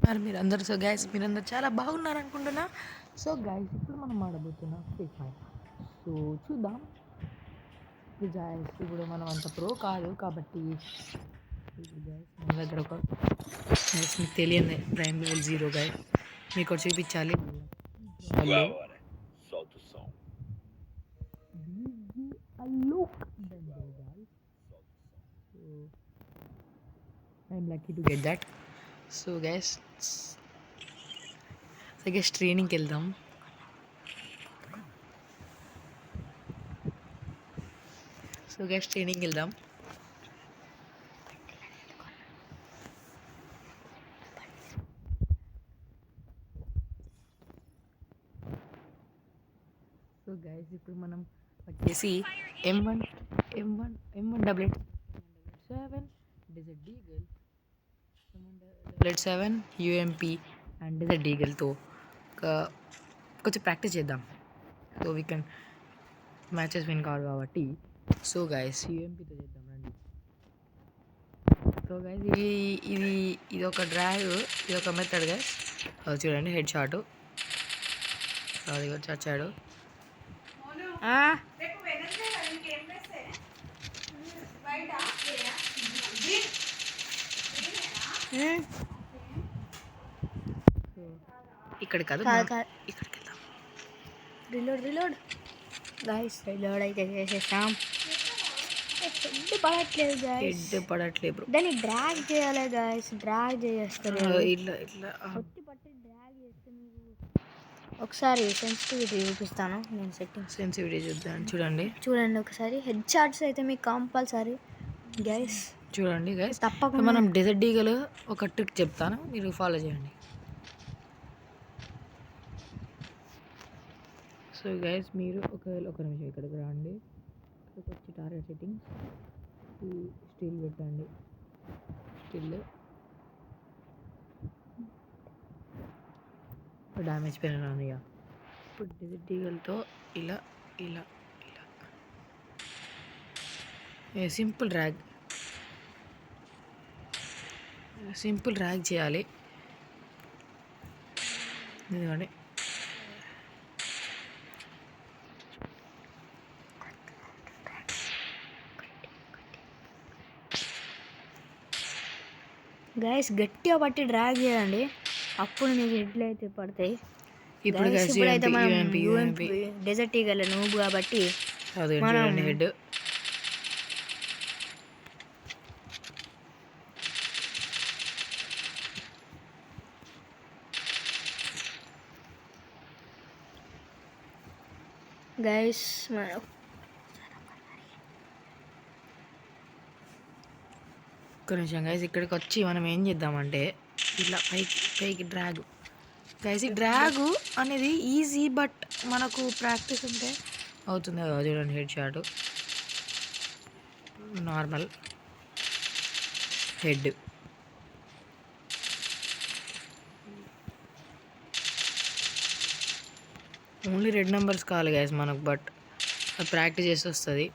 మరి మీరందరూ మీరందరూ చాలా బాగున్నారు అనుకుంటున్నా. సో గైస్ ఇప్పుడు మనం ఆడబోతున్నాం ఫ్రీ ఫైర్. సో చూద్దాం. గైస్ ఇప్పుడు మనం అంత ప్రో కాదు కాబట్టి గైస్ మన దగ్గర ఒక గైస్ మీకు తెలియదు ప్రైమ్ లెవెల్ 0 గైస్ మీకు ఒకటి చూపించాలి. Hello I'm lucky to get that. So guys ట్రైనింగ్కి వెళ్దాం. ట్రైనింగ్కి వెళ్దాం. సో గైస్ ఇప్పుడు మనం వచ్చేసి M1 7 desert Deagle M1 UMP and desert డీగల్తో కొంచెం ప్రాక్టీస్ చేద్దాం. So we can matches win కావాలి కాబట్టి. సో గైస్ UMPతో చేద్దాం రండి. సో గైస్ ఇది ఒక డ్రాగ్, ఇది ఒక మెథడ్ గైస్. చూడండి హెడ్ షాట్ అది చచ్చాడు. ఇక్కడ కాదు ఇక్కడికి వెళ్దాం. రిలోడ్ గైస్ రిలోడ్ అయితే చేసేసాం. హెడ్ పడట్లేదు గైస్, హెడ్ పడట్లేదు బ్రో. దాన్ని డ్రాగ్ చేయాలి గైస్, డ్రాగ్ చేస్తారు ఇట్లా ఒత్తి పట్టి డ్రాగ్ చేస్తే మీకు ఒకసారి సెన్సిటివిటీ చూపిస్తాను నేను. సెన్సిటివిటీ చూడండి ఒకసారి హెడ్ షాట్స్ అయితే మీకు కంపల్సరీ గైస్. చూడండి గైస్ తప్పకుండా మనం డెజర్ట్ డీగల్ ఒక ట్రిక్ చెప్తాను, మీరు ఫాలో చేయండి. సో గైస్ మీరు ఒక నిమిషం ఇక్కడికి రండి. ఇక్కడికి వచ్చి టార్గెట్ సెట్టింగ్స్ స్టిల్ పెట్టండి. స్టిల్ డ్యామేజ్ పైన రానియ. ఇప్పుడు డెజర్ట్ డీగల్తో ఇలా ఇలా ఇలా సింపుల్ ర్యాగ్ చేయాలి. ఎందుకంటే గైస్ గట్టిగా పట్టి డ్రాగ్ చేయండి, అప్పుడు మీకు హెడ్లు అయితే పడతాయి. ఇప్పుడు ఇప్పుడైతే మనం డెజర్ట్ ఈగల్ నూబ్ కాబట్టి మనం హెడ్ గైస్ ఒక్క నిమిషం గైస్. ఇక్కడికి వచ్చి మనం ఏం చేద్దామంటే ఇట్లా పైకి డ్రాగ్ గైస్. ఈ డ్రాగ్ అనేది ఈజీ, బట్ మనకు ప్రాక్టీస్ ఉంటే అవుతుంది కదా. చూడండి head shot, normal head. Only red numbers కావాలి గైస్ మనకు, బట్ అది ప్రాక్టీస్ చేసి వస్తుంది.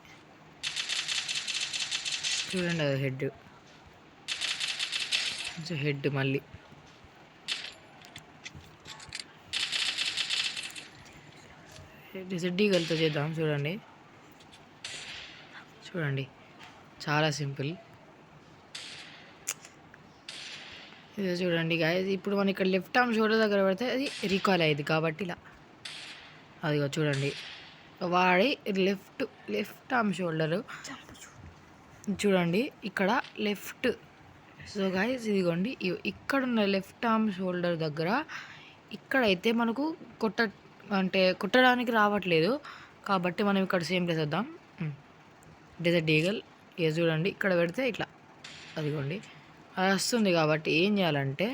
చూడండి అది హెడ్ మళ్ళీ డెజర్ట్ డీగల్తో చేద్దాం. చూడండి చాలా సింపుల్. ఇది చూడండి గాయస్. ఇప్పుడు మనం ఇక్కడ లెఫ్ట్ ఆర్మ్ షోల్డర్ దగ్గర పెడితే అది రీకాల్ అయ్యింది కాబట్టి ఇలా అదిగో చూడండి వాడి లెఫ్ట్ ఆర్మ్ షోల్డరు చూడండి ఇక్కడ లెఫ్ట్. సో గాయస్ ఇదిగోండి ఇక్కడున్న లెఫ్ట్ ఆర్మ్ షోల్డర్ దగ్గర ఇక్కడైతే మనకు కొట్టడానికి రావట్లేదు కాబట్టి మనం ఇక్కడ సేమ్ ప్లేస్ వద్దాం. డెజర్ట్ ఈగల్ ఇక చూడండి ఇక్కడ పెడితే ఇట్లా అదిగోండి అది వస్తుంది. కాబట్టి ఏం చేయాలంటే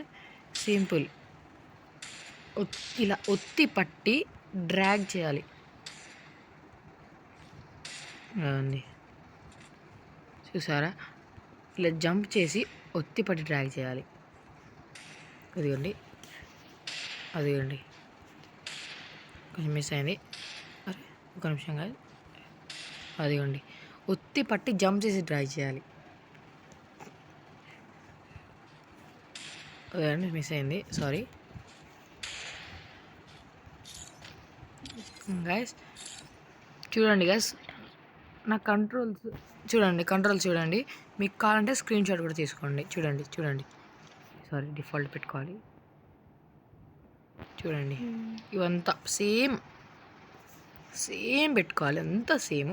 సింపుల్ ఇలా ఒత్తి పట్టి డ్రాగ్ చేయాలి. అండి చూసారా, ఇలా జంప్ చేసి ఒత్తి పట్టి డ్రాగ్ చేయాలి. అదిగోండి కొంచెం మిస్ అయింది. అరే ఒక నిమిషం కాదు, అదిగోండి ఒత్తి పట్టి జంప్ చేసి డ్రాగ్ చేయాలి. అదే మిస్ అయింది, సారీ గైస్. చూడండి గైస్, నా కంట్రోల్స్ చూడండి. మీకు కావాలంటే స్క్రీన్ షాట్ కూడా తీసుకోండి. చూడండి, సారీ డిఫాల్ట్ పెట్టుకోవాలి. చూడండి, ఇవంతా సేమ్ పెట్టుకోవాలి, అంతా సేమ్.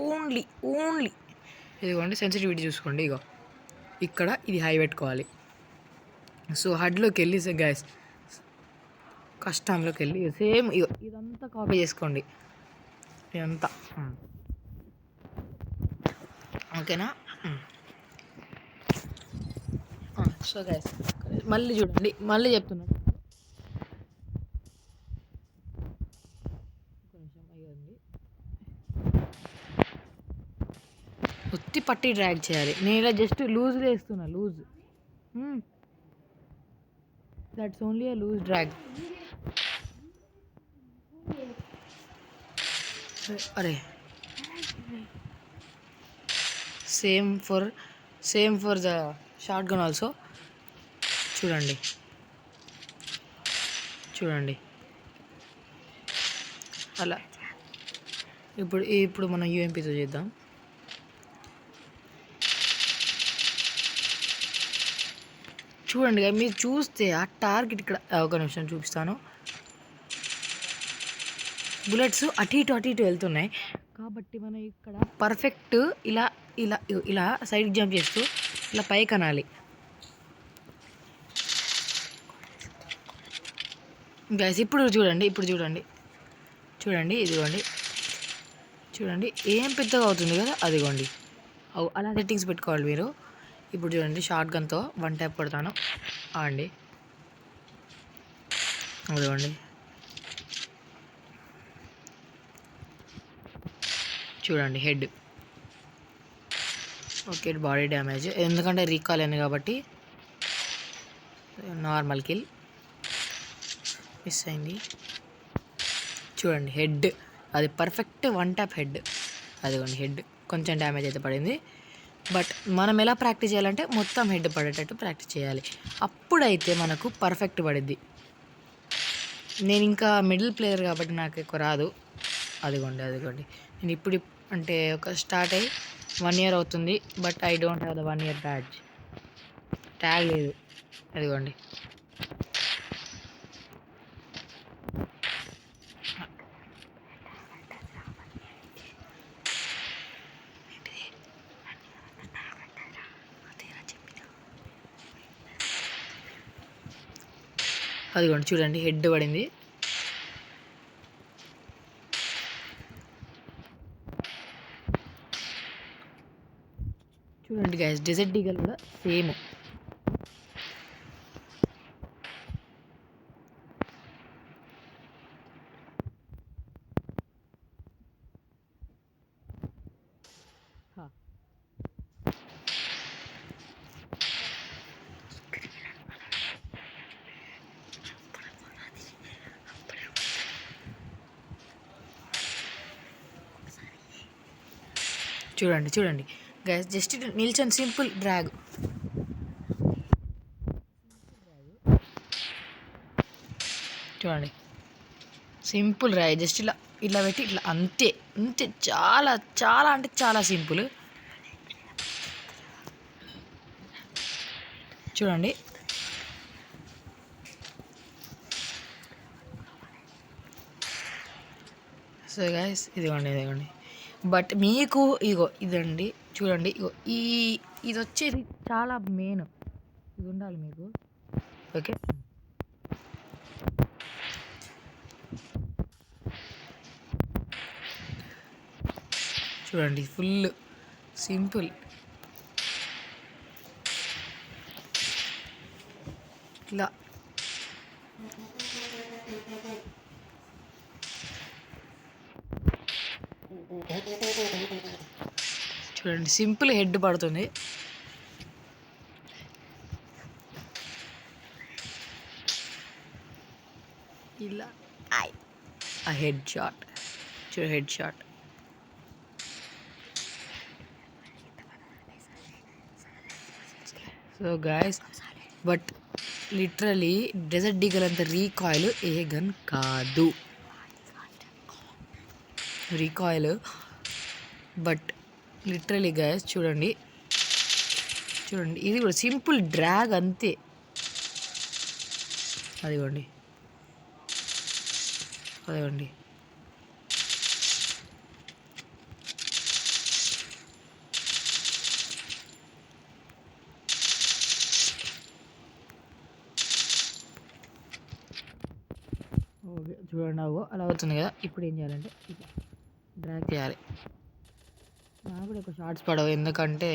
ఓన్లీ ఇదిగోండి సెన్సిటివిటీ చూసుకోండి. ఇగో ఇక్కడ ఇది హై పెట్టుకోవాలి. సో హడ్లోకి వెళ్ళి గైస్, కష్టంలోకి వెళ్ళి సేమ్ ఇదంతా కాపీ చేసుకోండి, ఇదంతా. ఓకేనా? సో గైస్ మళ్ళీ చూడండి, మళ్ళీ చెప్తున్నాను. ఒత్తి పట్టి డ్రాగ్ చేయాలి. నేను ఇలా జస్ట్ లూజ్గా వేస్తున్నా, loose. That's only a loose drag. అరే same for the shotgun also. చూడండి అలా. ఇప్పుడు మనం యూఎంపీతో చేద్దాం. చూడండి మీరు చూస్తే ఆ టార్గెట్ ఇక్కడ, ఒక నిమిషం చూపిస్తాను. బుల్లెట్స్ అటు ఇటు వెళ్తున్నాయి కాబట్టి మనం ఇక్కడ పర్ఫెక్ట్ ఇలా సైడ్ జంప్ చేస్తూ ఇలా పైకి అనాలి. గైస్ ఇప్పుడు చూడండి, ఇదిగోండి. చూడండి ఏం పెద్దగా అవుతుంది కదా, అదిగోండి. అలా సెట్టింగ్స్ పెట్టుకోవాలి మీరు. ఇప్పుడు చూడండి షార్ట్ గన్తో 1 ట్యాప్ కొడతాను అండి. అదిగోండి, చూడండి హెడ్. ఓకే, బాడీ డ్యామేజ్ ఎందుకంటే రీకాల్ అయింది కాబట్టి నార్మల్ కిల్. మిస్ అయింది. చూడండి హెడ్, అది పర్ఫెక్ట్ 1 ట్యాప్ హెడ్. అదిగోండి హెడ్, కొంచెం డ్యామేజ్ అయితే పడింది. బట్ మనం ఎలా ప్రాక్టీస్ చేయాలంటే మొత్తం హెడ్ పడేటట్టు ప్రాక్టీస్ చేయాలి, అప్పుడైతే మనకు పర్ఫెక్ట్ పడిద్ది. నేను ఇంకా మిడిల్ ప్లేయర్ కాబట్టి నాకు ఎక్కువ రాదు. అదిగోండి నేను ఇప్పుడు అంటే ఒక స్టార్ట్ అయ్యి 1 year అవుతుంది. But I don't have the 1 year badge, tag లేదు. అదిగోండి చూడండి హెడ్ పడింది. చూడండి గైస్, డెజర్ట్ ఈగల్ కూడా సేమ్. చూడండి గైస్, జస్ట్ నిల్చొని సింపుల్ డ్రాగ్. చూడండి సింపుల్ డ్రాగ్, జస్ట్ ఇలా పెట్టి ఇట్లా, అంతే. చాలా అంటే చాలా సింపుల్. చూడండి సో గైస్ ఇదిగోండి. బట్ మీకు ఇదండి చూడండి, ఇది వచ్చేది చాలా మెయిన్, ఇది ఉండాలి మీకు. ఓకే, చూడండి ఫుల్ సింపుల్. ఇలా చూడండి సింపుల్ హెడ్ పడుతుంది. ఇలా ఆ head shot, head shot. So guys, but literally desert Deagle అంత రీకాయిల్ ఏ గన్ కాదు. రీకాయిల్ బట్ లిటరలీ గైస్ చూడండి ఇది కూడా సింపుల్ డ్రాగ్ అంతే. అదిగోండి ఓకే చూడండి అలా అవుతుంది కదా. ఇప్పుడు ఏం చేయాలంటే ఇట్లా డ్రాగ్ చేయాలి. నాకు కూడా ఎక్కువ షార్ట్స్ పడవు ఎందుకంటే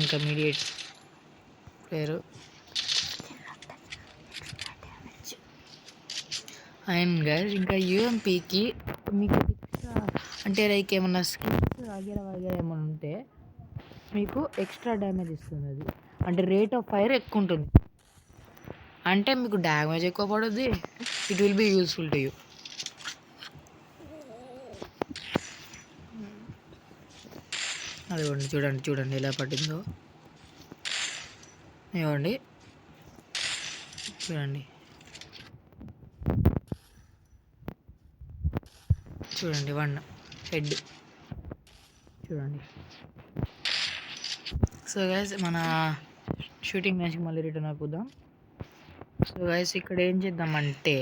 ఇంకా మీడియేట్ ప్లేయరు. అండ్ గైస్ ఇంకా యూఎంపీకి మీకు ఎక్స్ట్రా అంటే లైక్ ఏమన్నా స్కిల్స్ వగేరా ఏమైనా ఉంటే మీకు ఎక్స్ట్రా డ్యామేజ్ ఇస్తుంది. అది అంటే రేట్ ఆఫ్ ఫైర్ ఎక్కువ ఉంటుంది, అంటే మీకు డ్యామేజ్ ఎక్కువ పడుద్ది. It will be useful to you. అదిగోండి చూడండి ఎలా పట్టిందో. ఇవ్వండి చూడండి 1 హెడ్ చూడండి. సో గైస్ మన షూటింగ్ మ్యాచ్కి మళ్ళీ రిటర్న్ అయిపోదాం. సో గైస్ ఇక్కడ ఏం చేద్దామంటే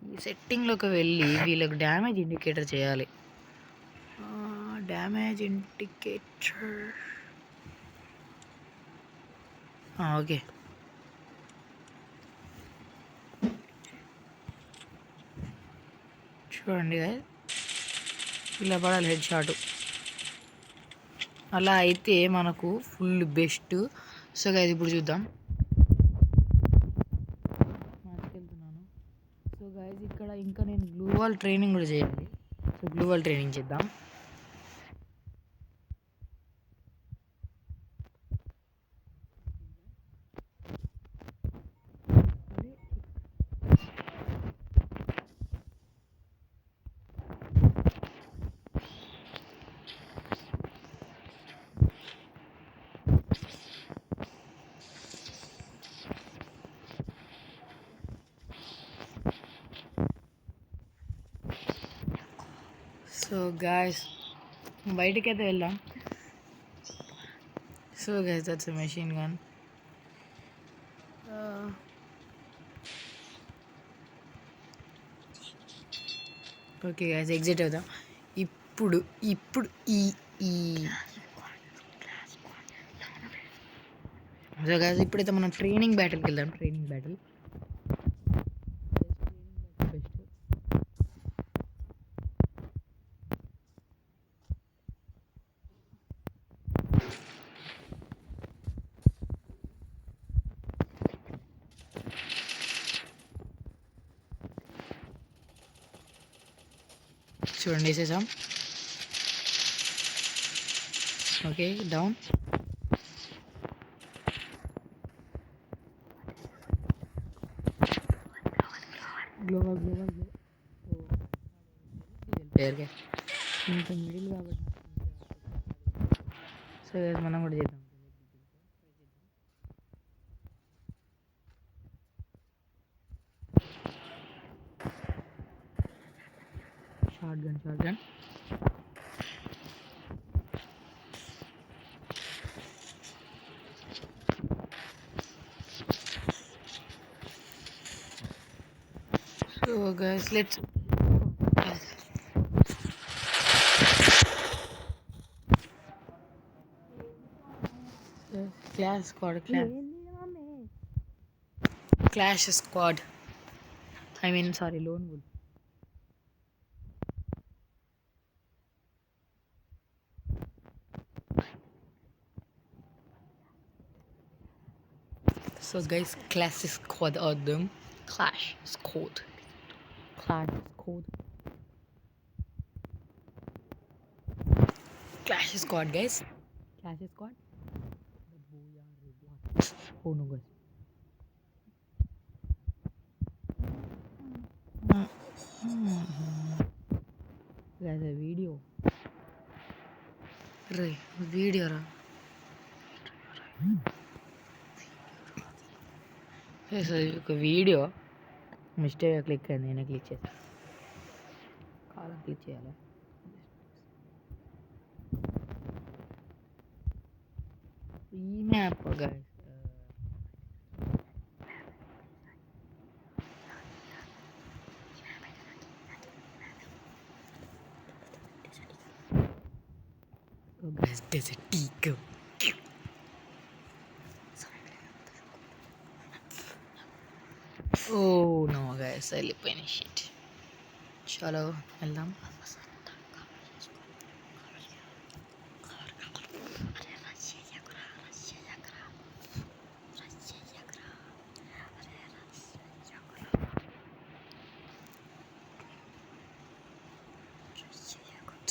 ఈ సెట్టింగ్లోకి వెళ్ళి వీళ్ళకి డ్యామేజ్ ఇండికేటర్ చేయాలి. Damage indicator okay. చూడండి గైస్ ఇలా పడాలి హెడ్ షాట్. అలా అయితే మనకు ఫుల్ బెస్ట్. సో గైస్ ఇప్పుడు చూద్దాం. వెళ్తున్నాను. సో గైస్ ఇక్కడ ఇంకా నేను గ్లూ వాల్ ట్రైనింగ్ కూడా చేయాలి. సో గ్లూ వాల్ ట్రైనింగ్ చేద్దాం. సో గాయస్ బయటికైతే వెళ్దాం. So guys that's a machine gun. Okay guys exit అవుదాం. ఇప్పుడు ఈ సో గైస్ ఇప్పుడైతే మనం ట్రైనింగ్ బ్యాటిల్కి వెళ్దాం. ట్రైనింగ్ బ్యాటిల్ చూడండి వేసేసాం. Okay down. గ్లోవల్ ప్లేయర్గా ఇంత మిడిల్ కాబట్టి సో మనం కూడా చేద్దాం. Short gun so guys let's clash squad I mean sorry lone wolf. So guys clash squad are them. Clash squad guys. Clash squad. Oh no guys. Guys a video ra ఒక video మిస్టేక్గా click అయింది, నేనే click చేస్తాను. కాలం click చేయాలి. ఈ map guys, desert eagle. Oh no guys, వెళ్ళిపోయిన shit. చలో వెళ్దాం.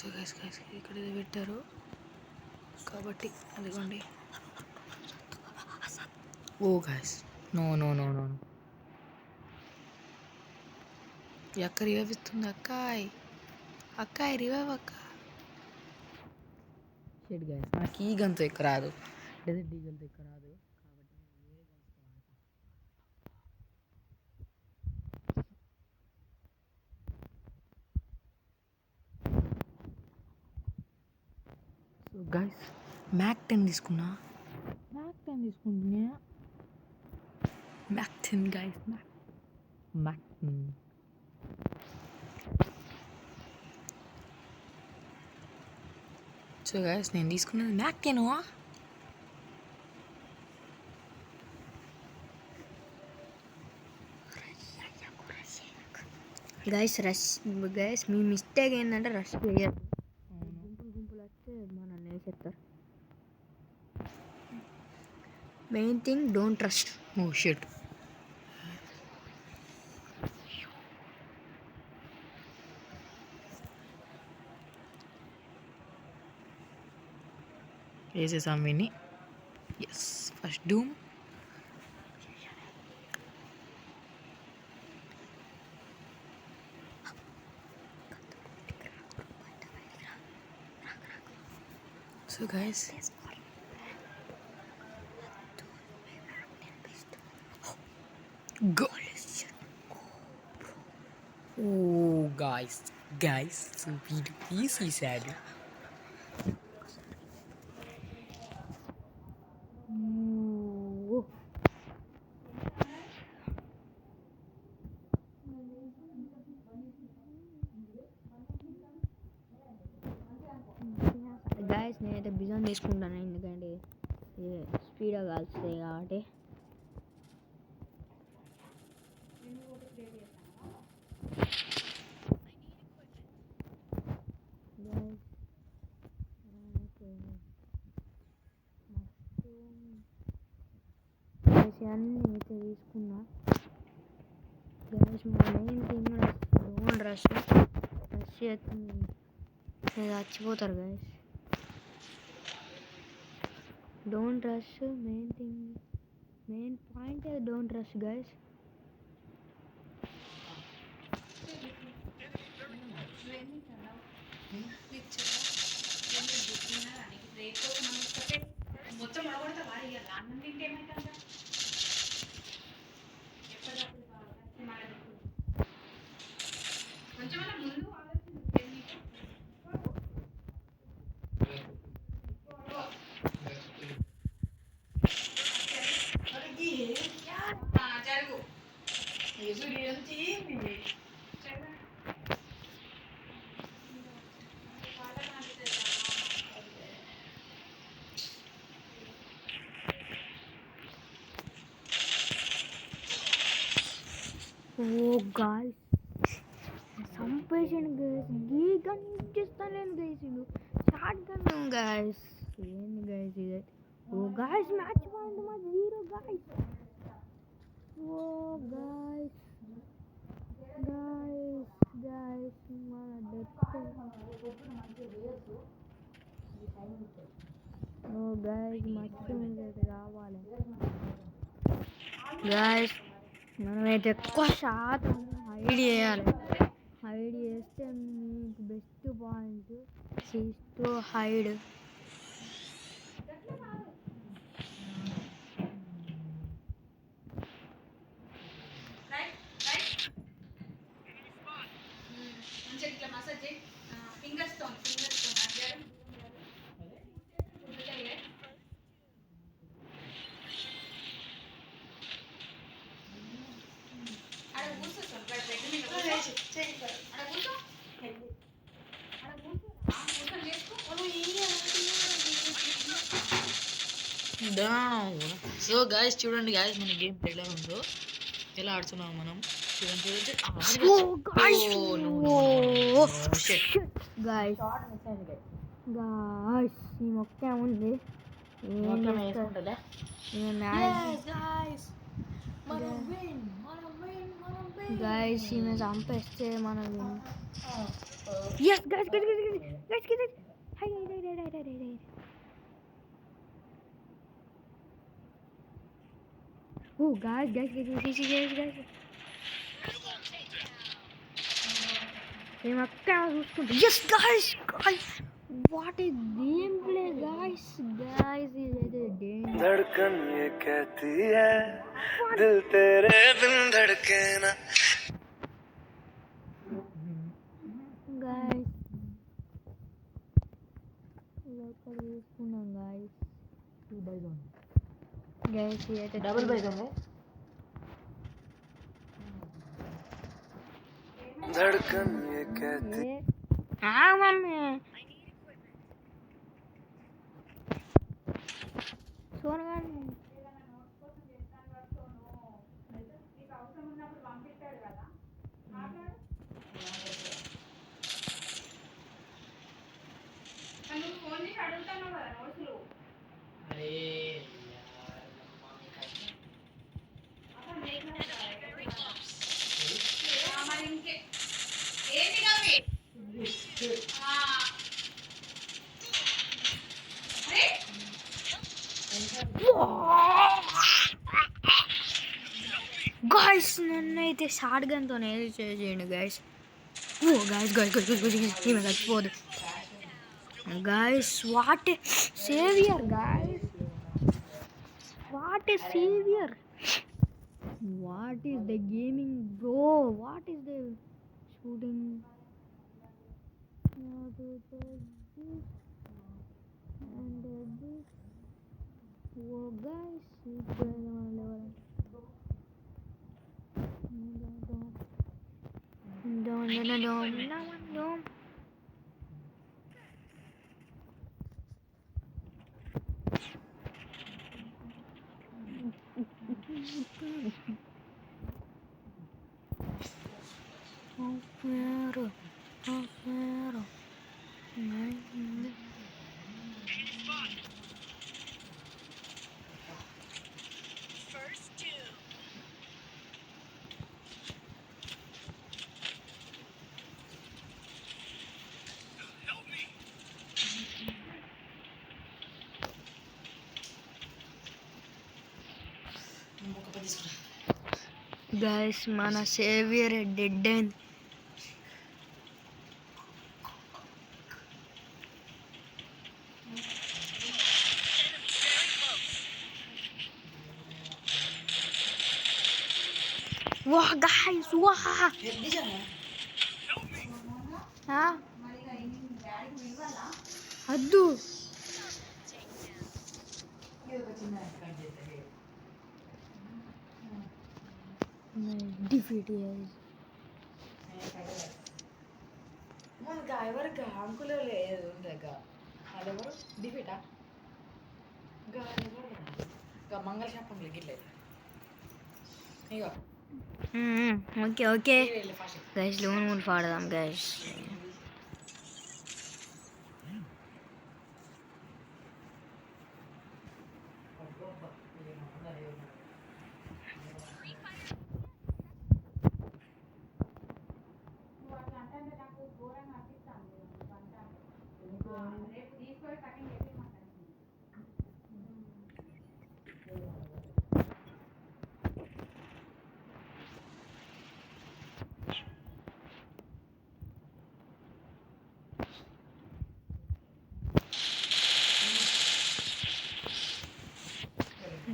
సో గైస్ ఇక్కడ ఇది పెట్టారు కాబట్టి అదిగోండి. Oh guys, no no no no, ఈ అక్క రివైవ్ ఇస్తుంది. అక్కాయ్ రివైవ్ అక్క. షెడ్ గైస్, నాకు ఈ గంతో ఎక్క రాదు, డెజర్ట్ ఈగల్తో ఎక్క రాదు, కాబట్టి నేను వేరే గన్స్తో వాడతాను. సో గైస్, మ్యాక్ 10 తీసుకుంటున్నా. MAC 10 guys, MAC 10. So guys, నేను తీసుకున్నది మ్యాక్ 10. గైస్ మీ మిస్టేక్ ఏంటంటే రష్ చేయరు. గుంపులు వస్తే మన వేసేస్తారు. Main thing don't trust. Oh shit. వేసేసాం విని. Yes, first doom. So guys, oh guys వీడు తీసేసాడు. గైస్ నేనైతే బిజాన్ తీసుకుంటాను, ఎందుకంటే స్పీడ్గా కాల్స్తాయి కాబట్టి. అన్నీ అయితే తీసుకున్నా. గైస్ మా మెయిన్ థింగ్ డోంట్ రష్ చేస్తుంది, చచ్చిపోతారు guys. Don't rush, main point don't rush guys. Oh guys, సంపేషన్ గైస్. ఈ గన్ యూజ్ చేస్తాను గైస్, ఇది షార్ట్ గన్ గైస్. ఏంది గైస్ ఇది? ఓ గాయ్స్, మ్యాచ్ పాయింట్ మా 0 గాయ్స్. ఓ గాయ్స్ మన డెత్. ఓ గాయ్స్, మస్తు అయితే రావాలి గాయ్స్. మనమైతే ఎక్కువ శాతం హైడ్ చేయాలి. హైడ్ చేస్తే మీకు బెస్ట్ పాయింట్. చేస్తూ హైడ్. సో గాయస్ చూడండి గాయస్ మన గేమ్ ఎలా ఉందో, ఎలా ఆడుతున్నాం మనం. చూడండి చూడండి. Oh, guys. Oh, no, no, no, Oh, no, no, shit. guys. Guys ఈ మొక్క ఏముంది ఏం చేస్తారు గాయస్ ఈమె చంపేస్తే మనం yes guys guys guys guys guys హై హై హై హై హై హై oh guys guys guys guys guys guys ఈ మొక్క చూసుకుంటా yes guys guys What is gameplay, guys? Guys, ये डेंजर. धड़कन ये कहती है दिल तेरे बिन धड़के ना. Guys, local చూసుకున్నాం guys. Guys, ये డబుల్ బైక్ ఉంది. धड़कन ये कहती हाँ मम्मी చూడగానే అరే గాయస్ నన్నైతే షార్ట్ గన్తో చేయండి guys oh guys guys guys ఈమె చచ్చిపోదు guys what saviour guys what saviour what is the gaming bro what is the shooting and this oh guys it's going on level Dom. Guys, mana savior dead end. Wah guys, wah. Hah? Aduh. Defeat guys. మనకి ఎవరికి uncle లేదు ఉండగా వాళ్ళెవరు డిఫీటా ఇంకా ఎవరు ఇంకా మంగళ శాపం గిట్లేదు ఇగో Okay. Guys, loan will follow them, guys.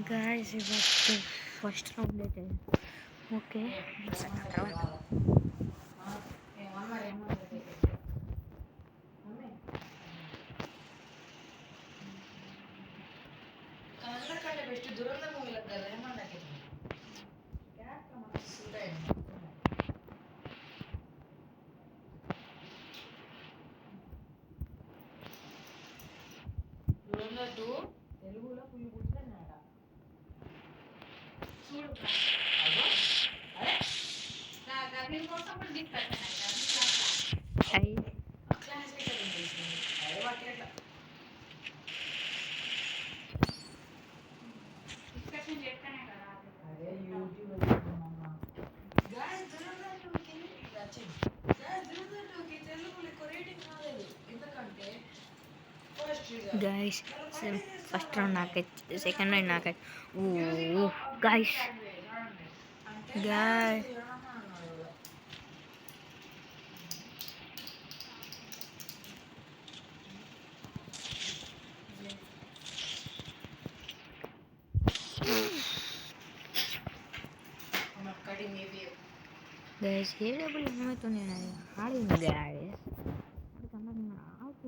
Guys, it was the first round. Okay. Best Dhurandhar మూవీలో కదా ఏమన్నా దురంధర్ 2 తెలుగులో ఫుల్ గుర్తు అయ్యి గైస్ ఫస్ట్ రౌండ్ నాకే, సెకండ్ రౌండ్ నాకే. ఓ గైస్ గైస్ గైస్ ఏ డబ్బులు ఏమవుతుంది ఆడింది గైస్ నాకు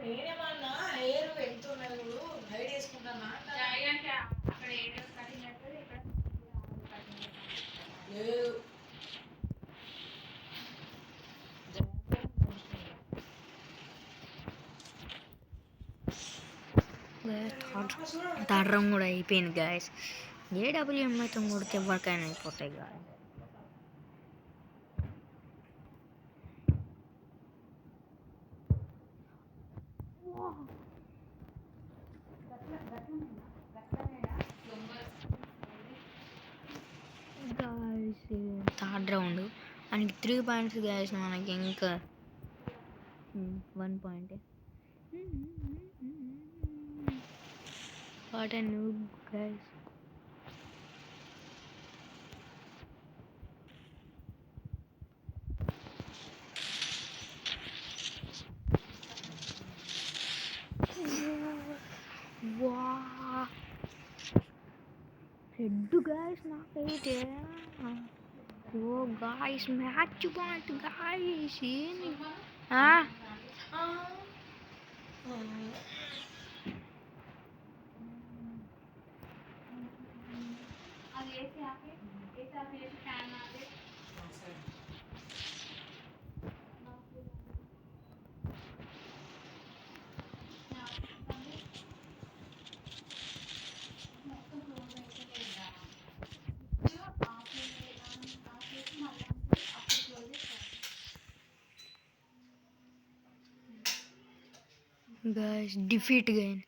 నేనేమన్నా హెయిర్ ఎంత ఉన్నది హైడ్ చేసుకుంటానా లేదు. థర్డ్ రౌండ్ కూడా అయిపోయింది గైస్. ఏడబ్ల్యూఎంఐతో కొడితే ఎవరికైనా అయిపోతాయి గాయస్. గాయస్ థర్డ్ రౌండ్ మనకి 3 పాయింట్స్ గాయస్, మనకి ఇంకా 1 point. What and noob guys. Wow. Head guys నాకైతే. ఓ గాయస్ మ్యాచ్ పాయింట్ గాయస్. ఏంది guys defeat again.